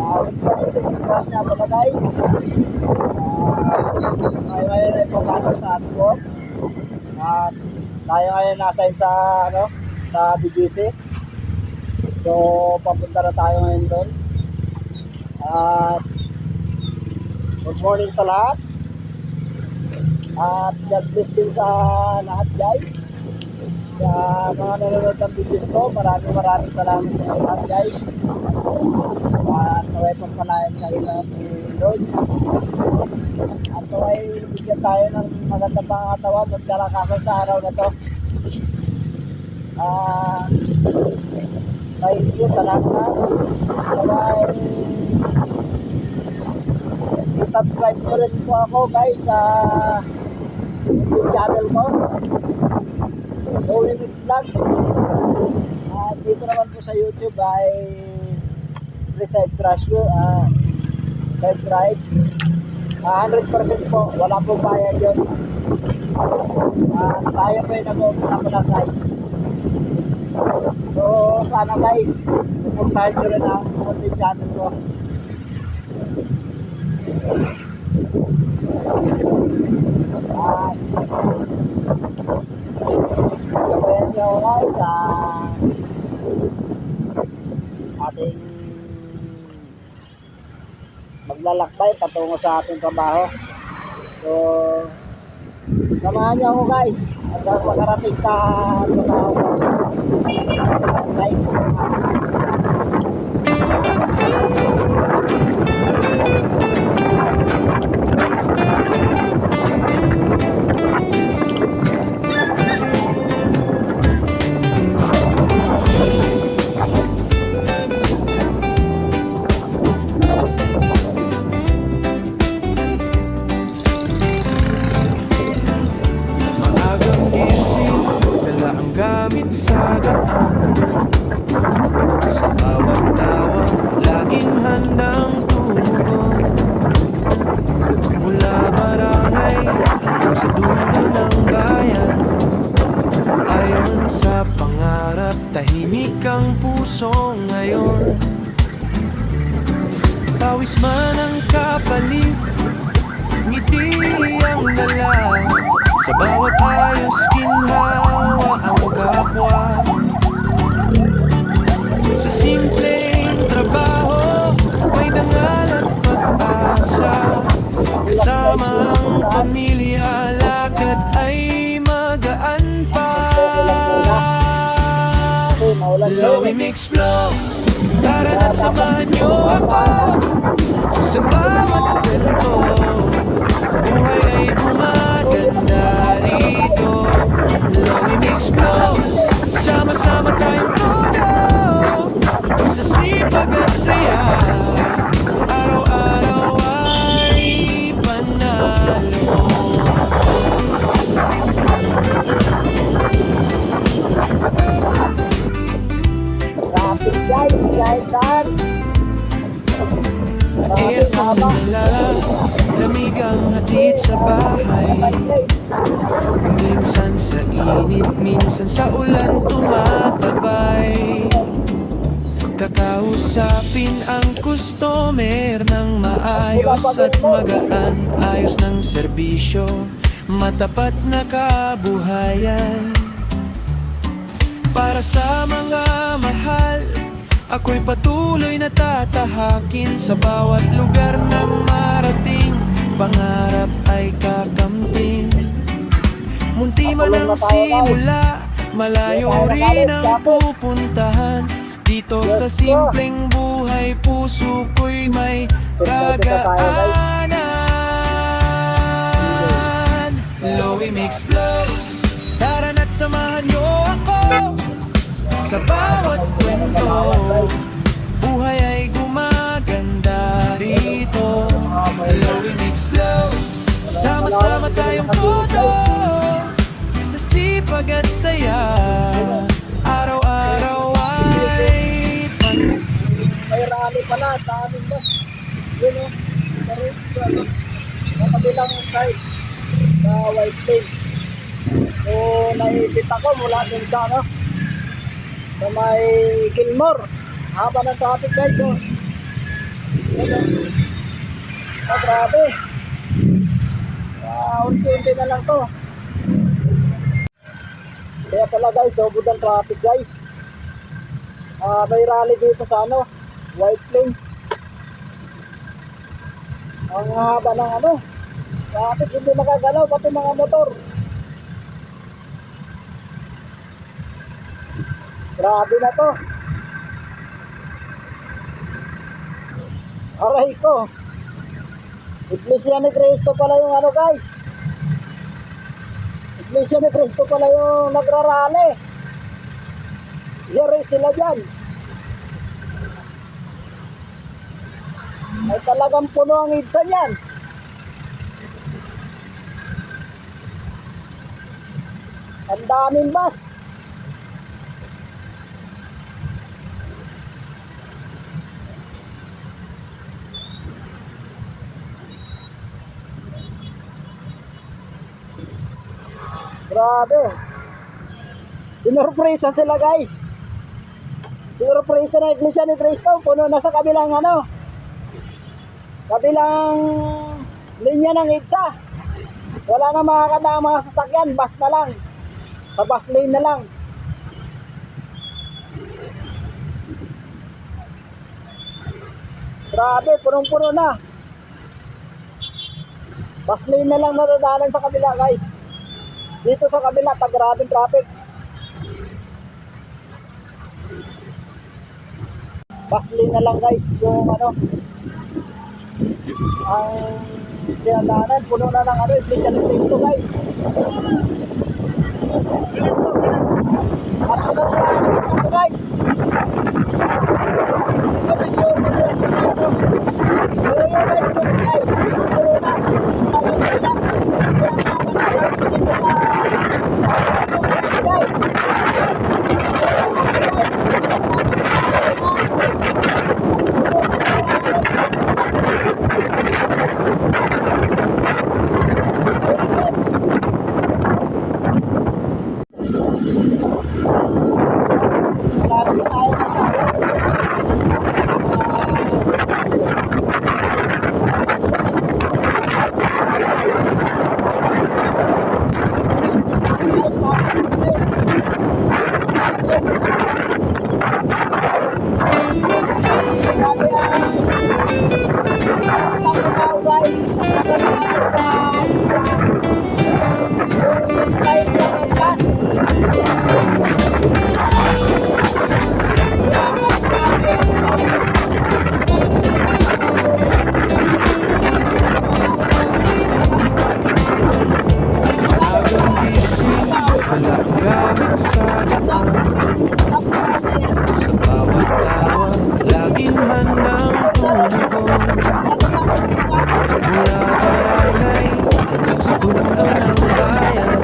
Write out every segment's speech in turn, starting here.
Sa inyo nga pala guys. Tayo ngayon ay papasok sa ating work. At tayo ngayon nasa sa sa BGC. So papunta na tayo ngayon doon. At good morning sa lahat. At God bless din sa lahat guys. Sa mga nanonood ng videos ko, maraming salamat sa lahat guys. At naway pagpalain kayo ng Lord. At naway bigyan tayo ng magandang pangatawan at kalakasan sa araw na to. Thank you sa lahat na. Naway subscribe ko rin po ako guys sa YouTube channel ko, Lowy Mix Vlog. At dito naman po sa YouTube ay Reside Crash View, subscribe. 100% po, wala pong bayad yun. Tayo po yung nag-uumpisa lang guys. So sana guys, supportahan nyo rin ang content channel ko. Ayan nyo guys sa ating maglalakbay patungo sa ating trabaho. So samahan nyo ako guys hanggang makarating sa trabaho ko. Thank you so much. Gamit sa daan, sa bawat tawa, laging handang tumugon. Mula barangay hanggang sa dulo ng bayan, ayon sa pangarap, tahimik ang puso ngayon. Pawis man ang kapalit, ngiti ang dala, sa bawat ayos ginhawa ang kapwa. Sa simpleng trabaho may dangal at pag-asa, kasama ang pamilya lakad ay magaan pa. Lowy Mix Vlog, tara na't samahan niyo ako sa bawat kwento. Buhay ay gumaganda rito. Lowy Mix Vlog, sama-sama tayong todo, sa sipag at saya, araw-araw ay panalo. Traffic guys, kahit saan. Aircon nila, lamig ang hatid sa bahay. Minsan sa init, minsan sa ulan tumatabay. Kakausapin ang customer ng maayos at magaan, ayos ng serbisyo, matapat na kabuhayan. Para sa mga mahal, ako'y patuloy na tatahakin sa bawat lugar na marating. Pangarap ay kakamtin. Munti man ang simula, malayo rin ang pupuntahan. Dito sa simpleng buhay, puso ko'y may kagaanan. Lowy Mix Vlog, tara na't samahan niyo ako sa bawat kwento. Buhay ay gumaganda rito. Lowy Mix Vlog, sama-sama tayong todo, sa sipag at saya, araw-araw ay May rally pala sa amin boss. Yun o, sa kabilang side sa White Plains. So naipit ako mula din sa sa may Gilmore. Haba ng traffic guys. So Grabe. Unti-unti na lang to. Kaya pala guys, sobod ang traffic guys. May rally dito sa White Plains. Ang haba ng traffic, hindi makagalaw pati mga motor. Grabe na to. Aray ko. Iglesia ni Cristo pala yung guys. Iglesia ni Cristo pala yung nagrarally. Yari sila dyan. Ay talagang puno ang idsa niyan. Ang daming bus. Grabe. Sinurpresa sila guys. Sinurpresa na Iglesia ni Cristo. Puno na sa kabilang kabilang linya ng EDSA. Wala na makakadaan mga sasakyan. Bus na lang. Sa bus lane na lang. Grabe. Punong-puno na. Bus lane na lang nadadaanan sa kabila guys. Dito sa kabila, pag-grading traffic. Bus lane na lang guys, yung ang dinadaanan, puno na ng Iglesia ni Cristo guys. Masunod na ito guys. Ito medyo mag-relax na pero yung White Plains guys, puno na. Guys. Sa bawat tawa, laging handang tumugon. Mula barangay hanggang sa dulo ng bayan,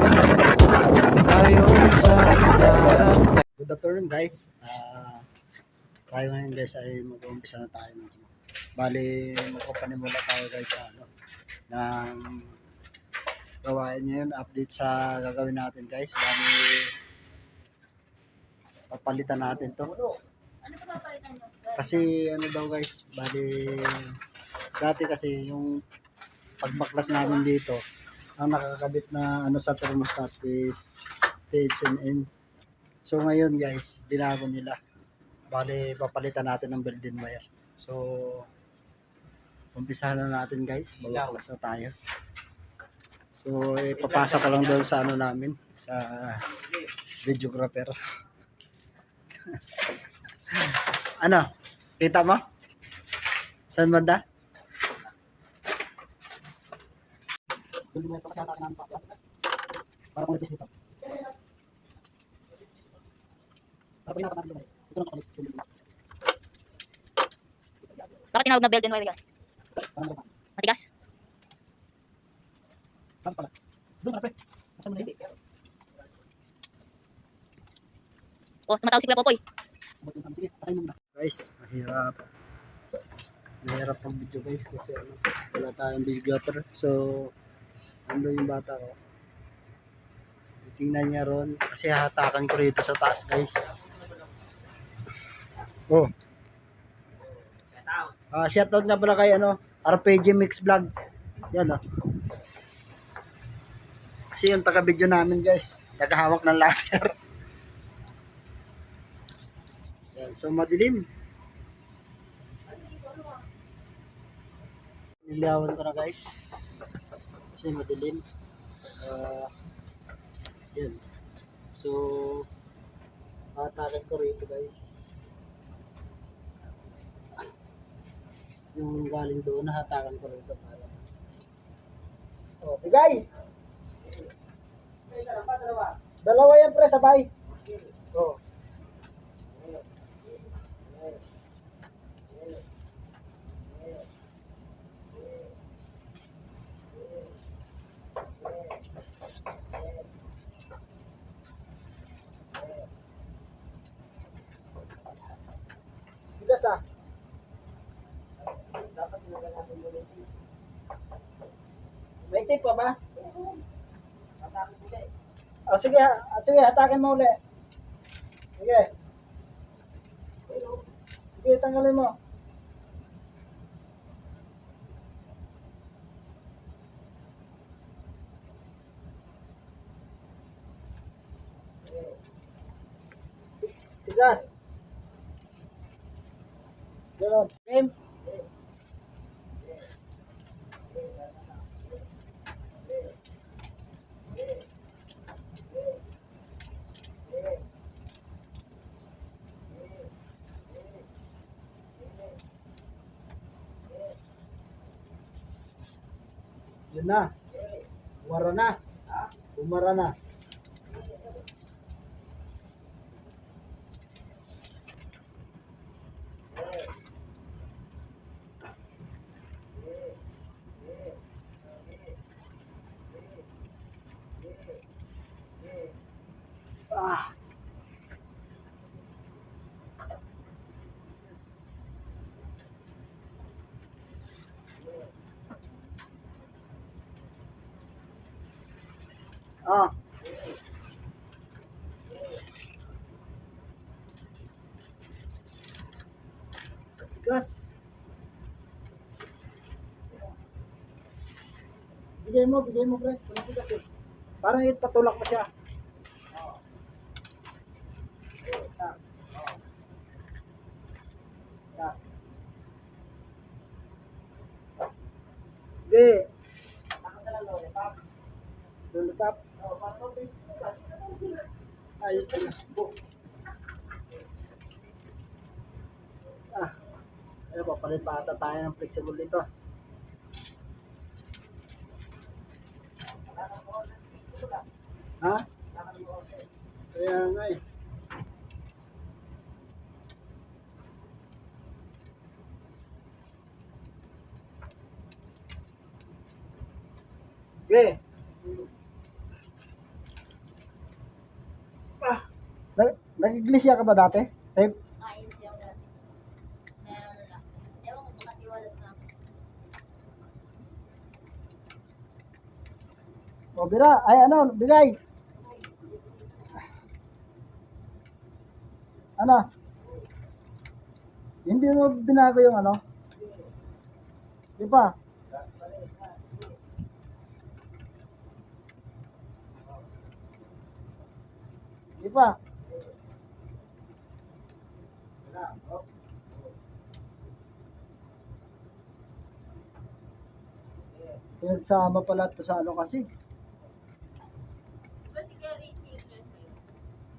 ayon sa lahat. Good afternoon guys. Tayo ngayon guys ay mag-uumpisa na tayo. Bali, magpapanimula tayo guys sa ng gawain ngayon. Update sa gagawin natin guys. Bali, papalitan natin to. Ano pa papalitan nyo? Kasi daw guys, bali dati kasi yung pagbaklas namin dito, ang nakakabit na sa thermostat is THNN. So ngayon guys, binago nila. Bali, papalitan natin ng built-in wire. So, umpisahan na natin guys, magbaklas na tayo. So, ipapasa ko lang doon sa namin, sa videographer. Kita mo? Saan banda? Para kung ipis dito. Para pinaka natin guys. Ito lang kapalit. Bakit tinawag na built-in wire yan? Matigas? Saan pala? Doon na pre. Saan mo na hindi? Oh, tumatawag si Kuya Popoy. Sige, patay mo na. Guys, mahirap. Mahirap ang video guys kasi wala tayong videographer. So, ando yung bata ko. Tingnan niya ron kasi hatakan ko rito sa taas guys. Oh. Shoutout nga pala kay RPG Mix Vlog. Yan Kasi yung taga-video namin guys, taga-hawak ng ladder. Yan, so madilim. Nilihawan ko na guys. Kasi madilim. Yan. So, hatakin ko rito guys. Yung galing doon, nahatakan ko rito para. Bigay! Isa lang pa, dalawa? Dalawa yan pre, sabay. Bigas dapat nilagyan natin muna yung tape. May tape pa ba? Sige, sige, hatakin mo ulit. Sige. Sige, tanggalin mo. Bigas. Ganon. Game. Yun na. Umara na. Umara na. Gas. Bigay mo pre. Parang patulak pa siya. Sige. Lulutap. Ayun pala. Papalit pa ata tayo ng flexible dito. Ha? Kaya nga eh. Okay. Nag-iglesia ka ba dati? Safe? Bira, ay bigay. Hindi mo binago yung Di ba? Di ba? Pinagsama pala ito sa kasi.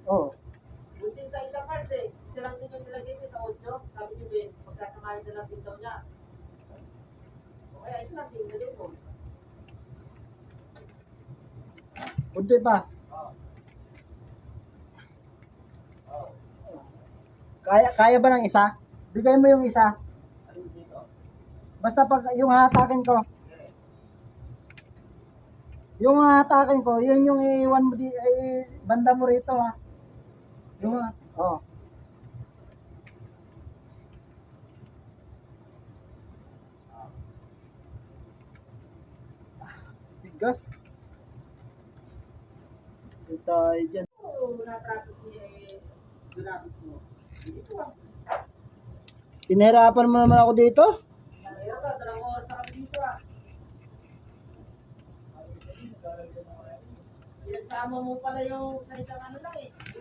Buti sa isang card isa lang din yung nilagay niya sa audio. Sabi niyo Ben, magkasamahin na lang din daw niya. O kaya isa lang din nilagay mo. Kunti pa. Kaya ba ng isa? Bigay mo yung isa. Basta pag yung hatakin ko. Yung hatakin ko, yun yung iwan mo banda mo rito ha. Yung Tigas. Ito tayo dyan. Natrato si Dunapis mo. Hindi ko Pinahirapan mo naman ako dito. Isama mo pala yung sa isang ano lang eh. Hindi,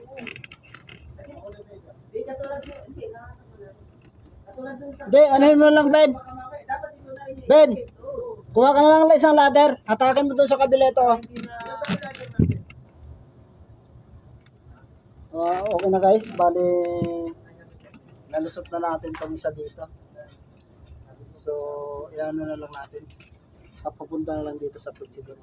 katulad mo. Hindi, katulad dun sa... Hindi, anuhin mo lang, Ben. Baka mamaya, dapat dito na rin. Ben. Oo. Kuha ka na lang ng isang ladder. Hatakin mo doon sa kabila ito. Hindi na... Okay na guys, bali nalusot na natin itong isa dito. So, iyan na lang natin. Papunta na lang dito sa flexible.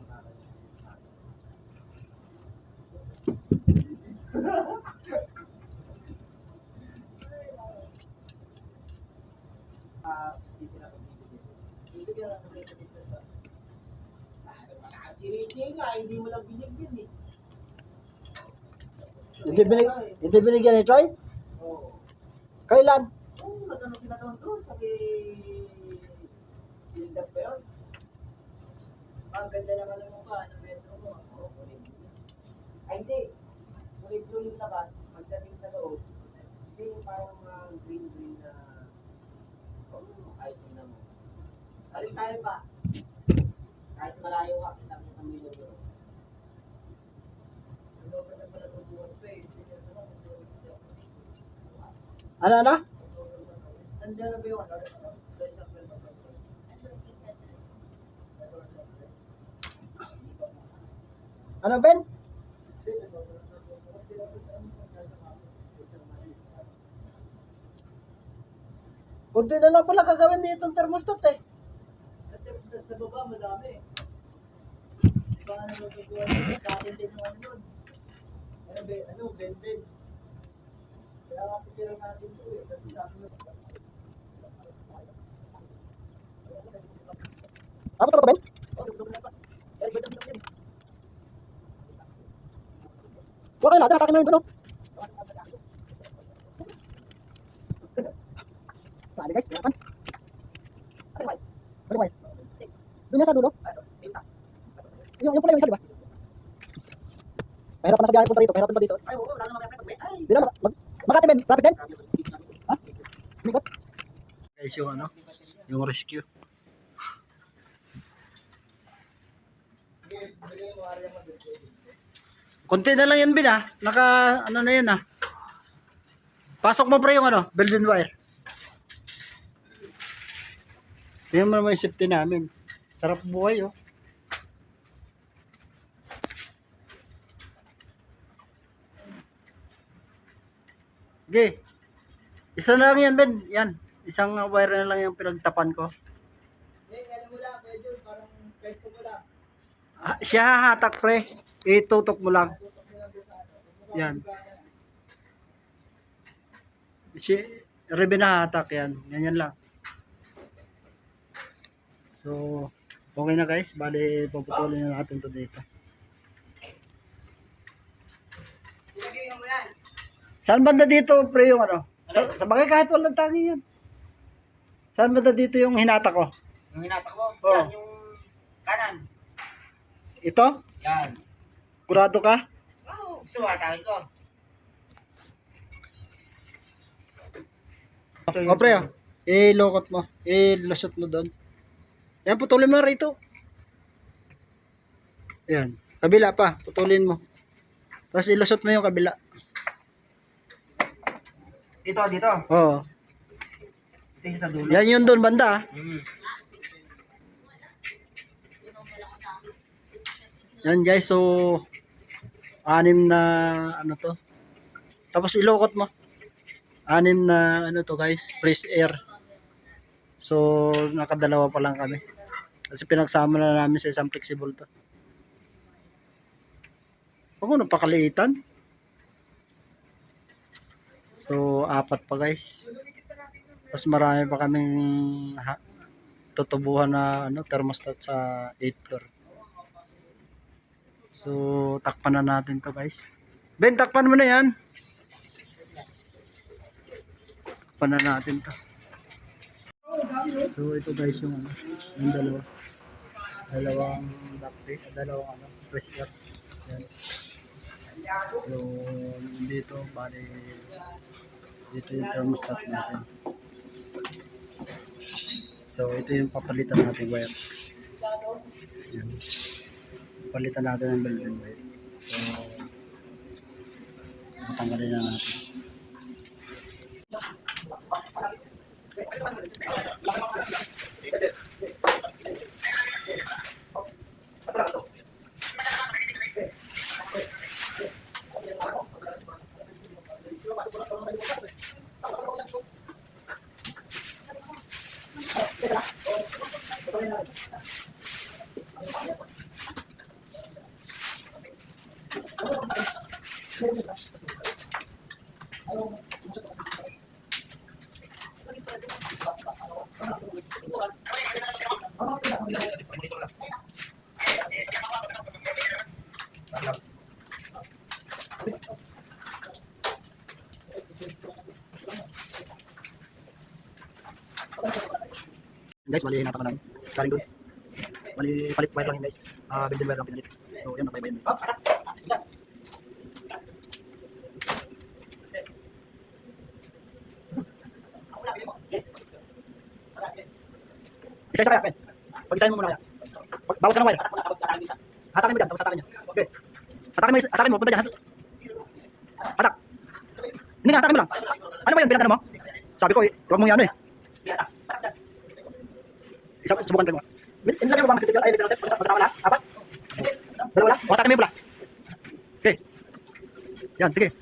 Si Richie nga, hindi mo lang binigyan eh. Hindi binigyan ni Troy? Oo. Kailan? Oo, nagano sila doon sabi... Build-up ba yun? Ang ganda naman ng mukha, ng metro mo. Oo, kulit. Ay, hindi. Kulit blue yung labas, magdating sa loob. Hindi yung parang green-green na... Oo, kahit yun na mo. Balik tayo pa. Kahit malayo ka, kita mo kami doon. Ano ba na pala bubukas pa eh? Ano? Nandiyan na ba yung ano? Ano, Ben? Kunti na lang pala kagawin dito ang thermostat eh. Sa baba, madami. Baka na magagawa sa atin din yung ano yun. Ano, vended. Kaya nga titira natin ito eh. Kasi sabi mo, Apa to, Ben? Kuha ka na ladder, hatakin mo yun doon. Dali guys, hirapan. Ano ba? Doon yan sa dulo? Yung pula yung isa, di ba? Mahirapan na sa biyahe punta rito. Mahirapan pa dito. ay, oo, wala naman may ay, Di na, Makati, Ben. Traffic din. Ha? Mikot. Guys, yung ano? Yung rescue. Kunti na lang yan, Ben, ha? Ano na yan, ha? Pasok mo pre yung ano, built-in wire. Tingnan mo naman yung safety namin. Sarap buhay, oh. Okay. Isa na lang yan, Ben. Yan. Isang wire na lang yung pinagtapan ko. ano mo lang, medyo parang pesto mo lang. Siya hahatak, pre. Itutok mo lang. Yan. Si Rebe na hatak yan. Ganyan lang. So, okay na guys. Bali, puputulin na natin to dito. Ilagay mo yan. Saan banda dito, pre, yung ano? Sa bagay kahit walang tangi yan. Saan banda dito yung hinata ko? Yung hinatak mo, Oo. yan yung kanan. Ito? Yan. Kurado ka? Oo, gusto mo hatawin ko. O, pre, oh. Ilokot mo. Ilusot mo doon. Yan, putulin mo na rito. Yan. Kabila pa. Putulin mo. Tapos ilusot mo yung kabila. Dito, dito. Oo. Ito yung sa dulo. Yan yun doon banda. Yan guys, so 6 na ano to. Tapos ilokot mo. 6 na ano to guys, fresh air. So nakadalawa pa lang kami. Kasi pinagsama na namin sa isang flexible to. Oo, napakaliitan. So 4 pa guys. Tapos marami pa kaming tutubuhan na ano, thermostat sa 8th floor. So takpan na natin to guys. Ben, takpan mo na yan. Takpan na natin to. So ito guys yung ano, yung dalawang backpack, dalawang ano, press air. Yan. Yung dito, bali dito yung thermostat natin. So ito yung papalitan natin wire. Yan. Palitan natin ng built-in wire. So Matanggalin na natin. Guys, mali hinata ko lang. Galing doon. Mali palit wire lang yun guys. Bending wire lang pinalit. So yan, nagbaybayan din. Isa-isa kaya, Ben. Pag-isahin mo muna kaya. Bawas ka ng wire. Hatakin mo dyan, tapos hatakin niya. Okay. Hatakin mo, punta dyan. Hatak. Hindi nga, hatakin mo lang. Ano ba yun, pinagano mo? Sabi ko, huwag mong ano eh. Subukan kayo mo. Inilagay mo ba ang sipil? Ay, magsama lahat? Apat? Dalawa lang? O, hatakin mo yung pula. Okay. Yan, sige.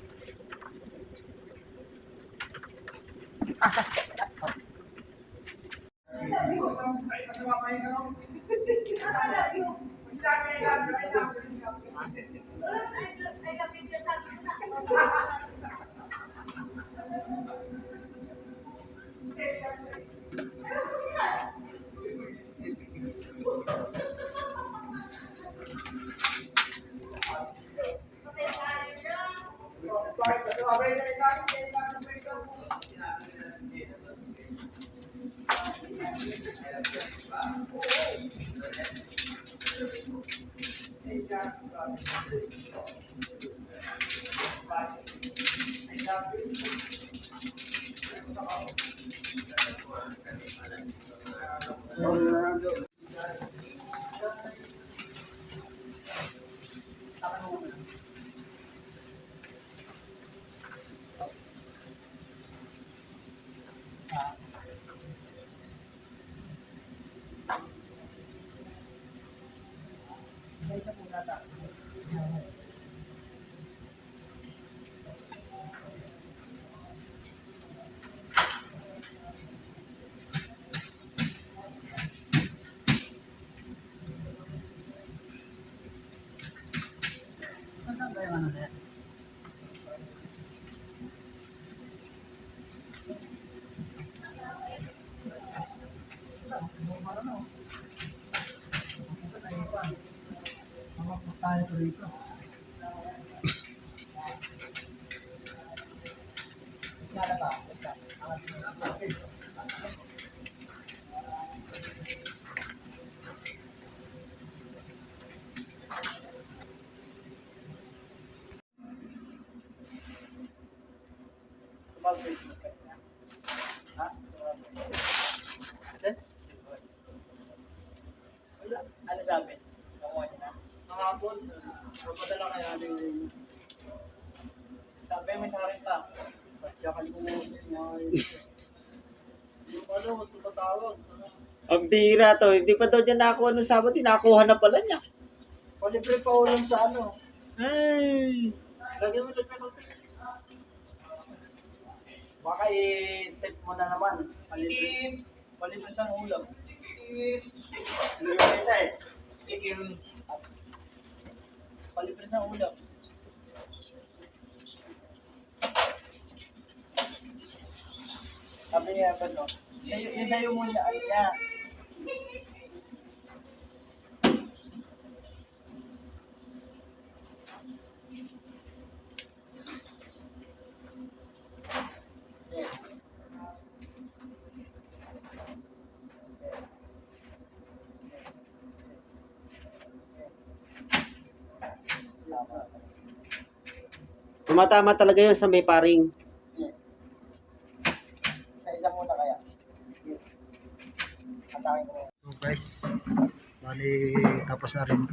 Saan ba yung ano na yan? Tayo ko rito. Yara ba? Ano sabi? Nakuha niya na? Nakapon, magpadala kaya din. Sabi may sa akin pa. Pagkakan ko mo siya. Yung ano, magtutawag. Ang bira to, hindi pa daw niya nakuha nung Sabado, nakuha na pala niya. Palibre pa ulam sa ano. Ay! Lagyan mo libre ng tip. Baka i-tip mo na naman. Palibre sa ulam. Libre kita eh. Chicken. Palibre sa ulam. Sabi niya ba no? Yung sa'yo muna. Ay, niya. Tumatama talaga yun sa may paring. Isa-isa muna kaya. Atakin ko. So guys, bali tapos na rin.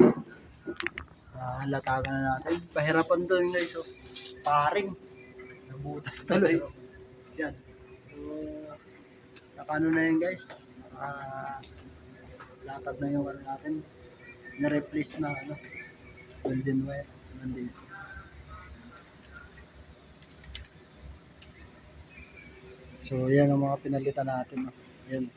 Halatagan na natin. Pahirapan to yung guys. Oh. Paring. Nabutas tuloy. Yan. So, nakano na yun guys. Latag na yung ano natin. Na-replace na ano. Golden wire. Nandito. So, yan ang mga pinalitan natin. No? Yan.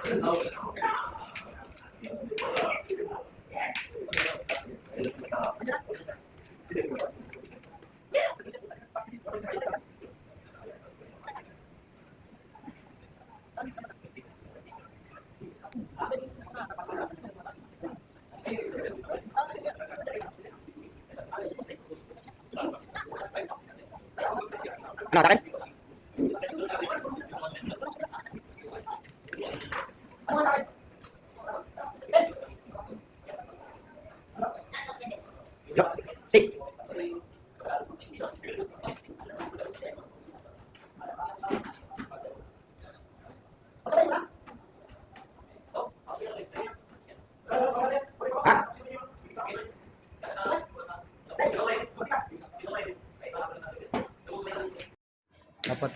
Ano, sa akin? Yo, si. Ha?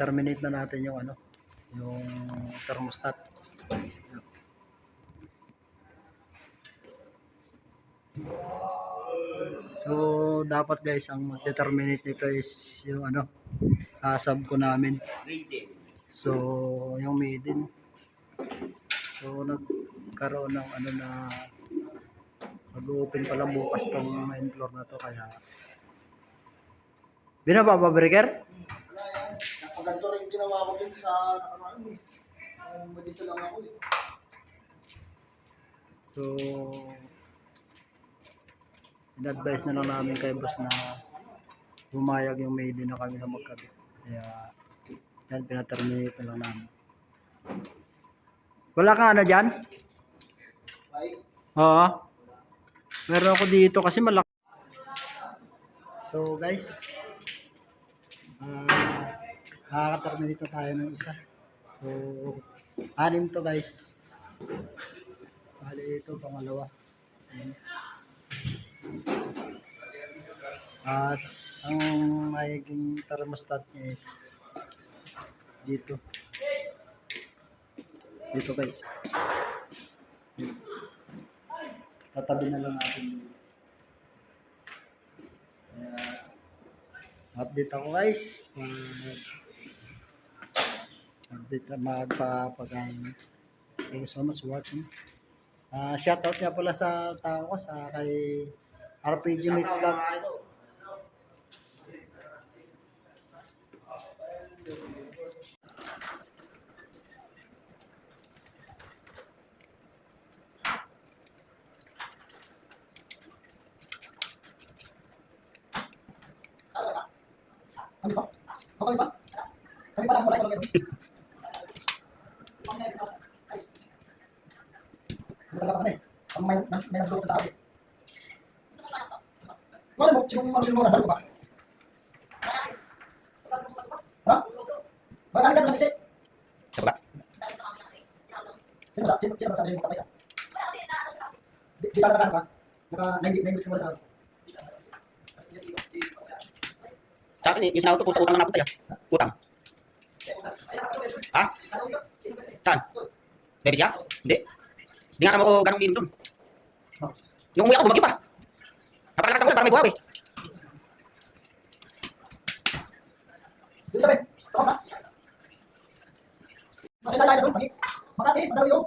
Terminate na natin yung ano, yung thermostat. So, dapat guys, ang mag-determinate nito is yung ano, sub ko namin. So, yung maiden. So, nagkaroon ng ano na mag-open pa lang bukas tong main floor na to, kaya binaba ba breaker? Ang ganito rin ginawa ko dun sa nakaraan eh. Mag-isa lang ako eh. So, in-advise na lang namin kay boss na bumayag yung maiden na kami na magkabit. Kaya, yan, pinaterminate na lang namin. Wala kang ano dyan? Ay, Oo. Meron ako dito kasi malaki. So guys, nakaka-terminate na tayo ng isa. So, 6 to guys. Bali ito, pangalawa. Ayan. At ang magiging thermostat niya is dito. Dito guys. Tatabi na lang natin. Update ako guys. Update magpapagang. Thank you so much for watching. Shoutout nga pala sa tao ko sa kay RPG Mix Vlog. kami ba? Kami ba? Kami pa lang, wala yung meron. Wala kami. Ang may nagdulot sa akin. Wala mo, sinong manusin mo na, ko ba? Ha? Bakit ka sa mixit? Sa baba. Sino ba sa mixit mo tapay ka? Di sana nakano ka? Naka 9 weeks mo na sa akin. Sa akin, yung sinauto po sa utang na napunta yan. Utang. Ha? Saan? Baby siya? Hindi. Hindi nga kamo ko ganong minum doon. Yung umuwi ako, bumagi pa. Napakalakas ng ulan, parang may buhaw eh. Dito sabi, tawag na. Masaya tayo na doon, Makati, madalo yun.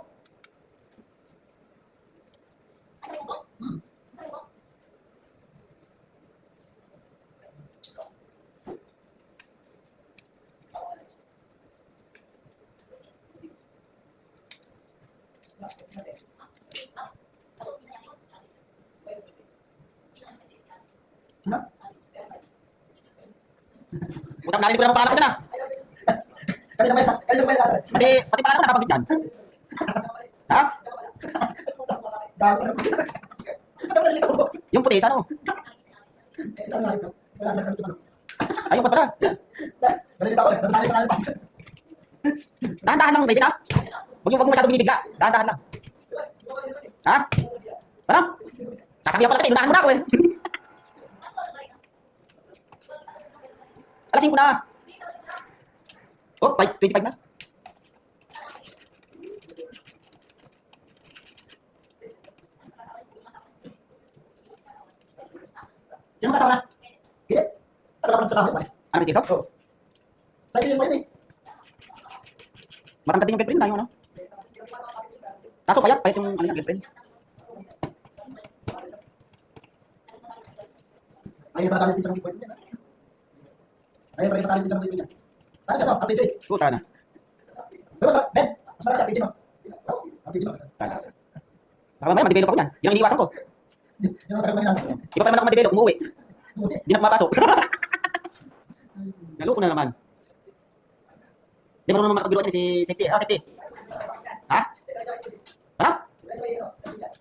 Sino? Utang narinig ko na pangalan ko dyan ah. Kanina pa yung lasa. Pati pangalan ko nakabanggit dyan. Ha? Gago na. Ano ba nalito mo? Yung puti, saan o? Eh, saan na ito? Wala na kami tumano. Ayun pa pala. Nalilito ako eh. Nadali pa namin pa. Dahan-dahan lang, baby na. Huwag mo masyadong binibigla. Dahan-dahan lang. Ha? Ano? Sasabihan ko lang kita, inunahan mo na ako eh. Alasin ko na. Oh, 25 na. Sino kasama na? Hindi. Ano ka nagsasama ito? Ano may tiso? Oo. Sa'yo yung pwede. Matangkad din yung girlfriend na yung ano. Kaso payat yung ano yung girlfriend. Ayun talaga yung pinsang pwede niya. Ayun talaga yung pinsang pwede niya. Para sa ano? Kapito eh. Puta na. Pero sa Ben, mas marami sa kapito mo. Oo, kapito mo. Tala. Baka mamaya mag-develop ako yan. Yun ang iniiwasan ko. Yun ang tagal mangilan. Iba pa naman ako mag-develop, umuwi. Buti. Hindi na pumapasok. Naloko na naman. Hindi marunong naman makapagbiruan yan si Safety. Ah, Safety. Ha? Ano?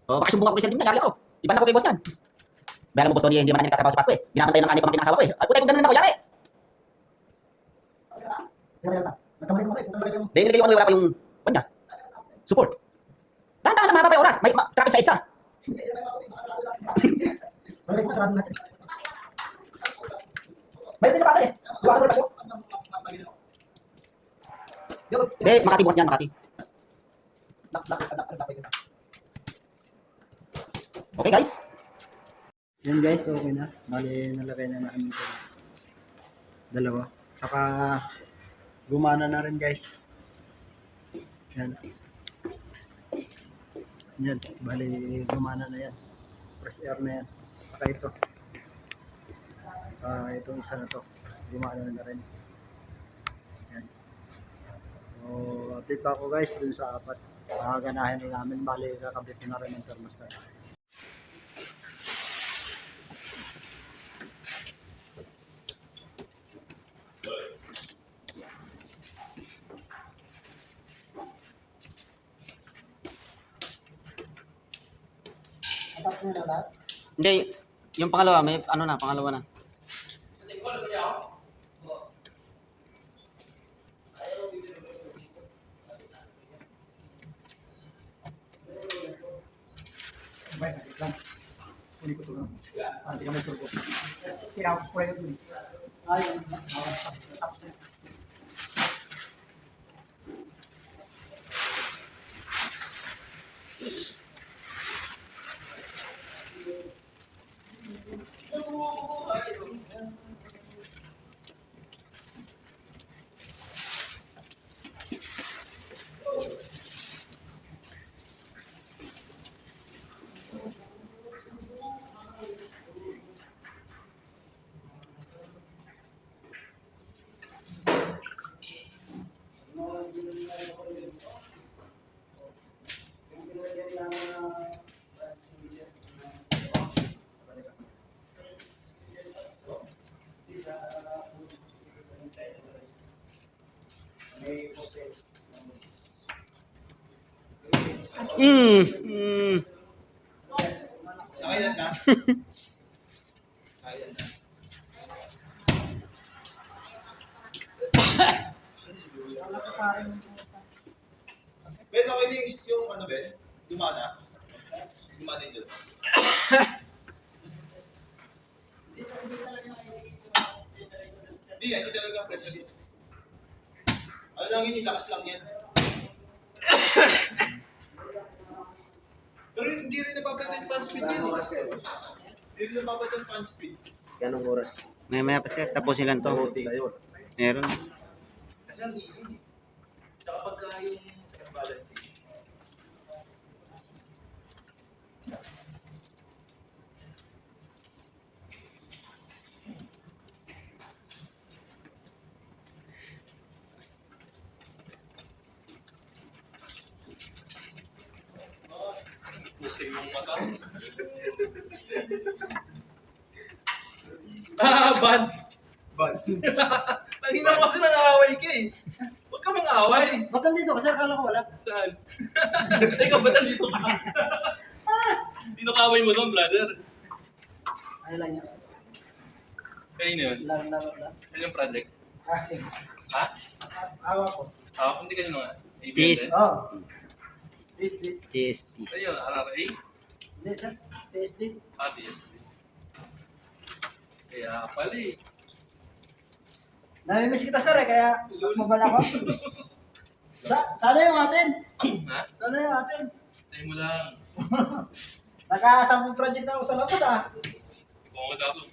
O, baka sumbong ako kay Safety niya, yari ako. Iba na ako kay boss niyan. Bayaran mo boss Tony, hindi man niya nagtatrabaho si Pasko eh. Binabantayan ng kanyang pamangkin ng asawa ko eh. Ay, puta kung ganun na ako, yari. Nagkamali ko na eh. Punta na yung... Dahil nilagay yung ano, wala pa yung, kanya. Support. Dahan-dahan lang, mahaba pa yung oras. May traffic sa EDSA. Nalagay ko na sarado natin. Mayroon din sa kasa eh. Iwasan mo na siya. Hindi, Makati bukas niyan, Makati. Okay guys. Yan guys, okay na. Bali, nalagay na namin ito. Dalawa. Saka, gumana na rin guys. Yan. Yan. Bali, gumana na yan. Fresh air na yan. Saka ito. Saka itong isa na to. Gumana na rin. Yan. So, update pa ako guys dun sa apat. Ganahin na namin. Bali, kakabit na rin ng thermostat. Tapos na na lahat. Hindi, yung pangalawa, may ano na, pangalawa na. Uli ko ito lang. Hindi ka may turbo. Tinapos ko rin ito. Ayun. Tapos na. Nakailan ka? Nakailan ka? Ben, okay na yung ano, Ben? Dumana? Dumana yun doon. Hindi talaga pressure dito. Ano lang yun, yung lakas lang yan. Pero hindi rin napapansin yung fan speed yun. Hindi rin napapansin yung fan speed. Ganong oras? Maya pa sir, tapos nilang to. Meron. Kasi ang hihing. Tsaka pagka yung balance. yung mata. Ah, bad. Bad. Tangina mo kasi nang-aaway ka eh. Huwag ka mang-aaway. Ba't nandito? Kasi akala ko wala. Saan? Ikaw ba nandito ka? Sino kaaway mo doon, brother? Ay lang yan. Kanino yun? Lang. Ano yung project? Sa akin. Ha? Awa ko. Ah, hindi kanino nga. ABM Tis. din? Oo. TSD. TST. Sa'yo, RRA? Hindi, sir. TSD. Ah, TSD. Kaya pala eh. Namimiss kita, sir, eh, kaya mabala ko. Sana yung atin. Ha? Sana yung atin. Tayo mo lang. Naka-10 project na ako sa labas, ah. Ikaw ang magagawa.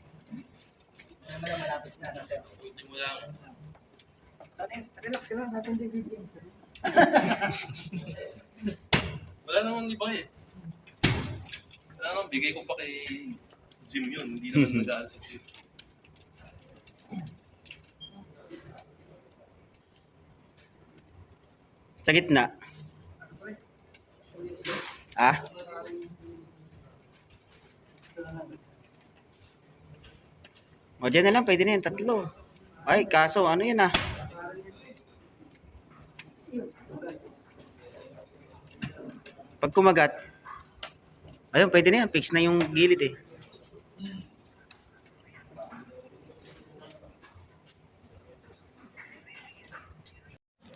Malapit na, sir. Tayo mo lang. Sa atin, relax ka lang, sa atin din bibigyan, sir. Wala namang iba eh. Wala namang bigay ko pa kay Jim yun. Hindi naman nag-aaral si Jim. Sa gitna. Ah? O, dyan na lang. Pwede na yan. 3. Ay, kaso, ano yan ah? Pag kumagat, ayun, pwede na yan. Fix na yung gilid eh.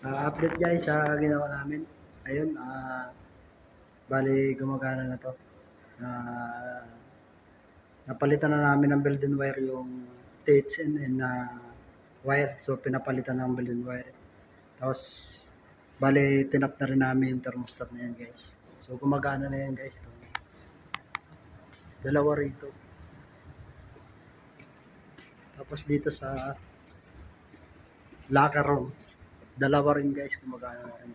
Update guys sa ginawa namin. Ayun, bali gumagana na to. Napalitan na namin ng build and wire yung THN and wire. So pinapalitan ng build and wire. Tapos bali tinap na rin namin yung thermostat na yan guys. So gumagana na yan guys. To. Dalawa rito. Tapos dito sa locker room. Dalawa rin guys, gumagana na rin.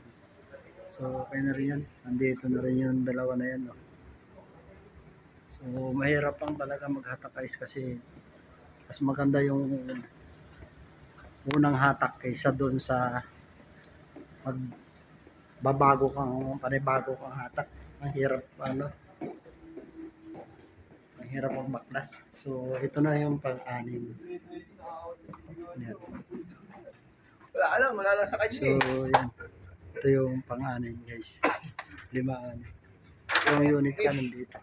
So, okay na rin yan. Nandito na rin yung dalawa na yan. No? So, mahirap lang talaga maghatak guys kasi mas maganda yung unang hatak kaysa doon sa panibago kang hatak. Ang hirap, ang hirap magbaklas. So, ito na yung pang-anim. Yan. Wala lang sa kanya So, yan. Ito yung pang-anim, guys. 5. Yung unit ka nandito.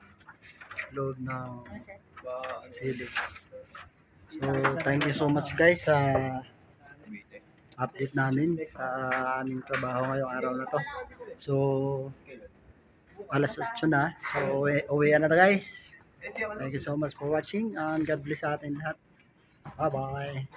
Load ng ceiling. So, thank you so much, guys, sa update namin sa aming trabaho ngayong araw na to. So, alas 8 na. So, uwi na to, guys. Thank you so much for watching and God bless sa atin lahat. Bye-bye.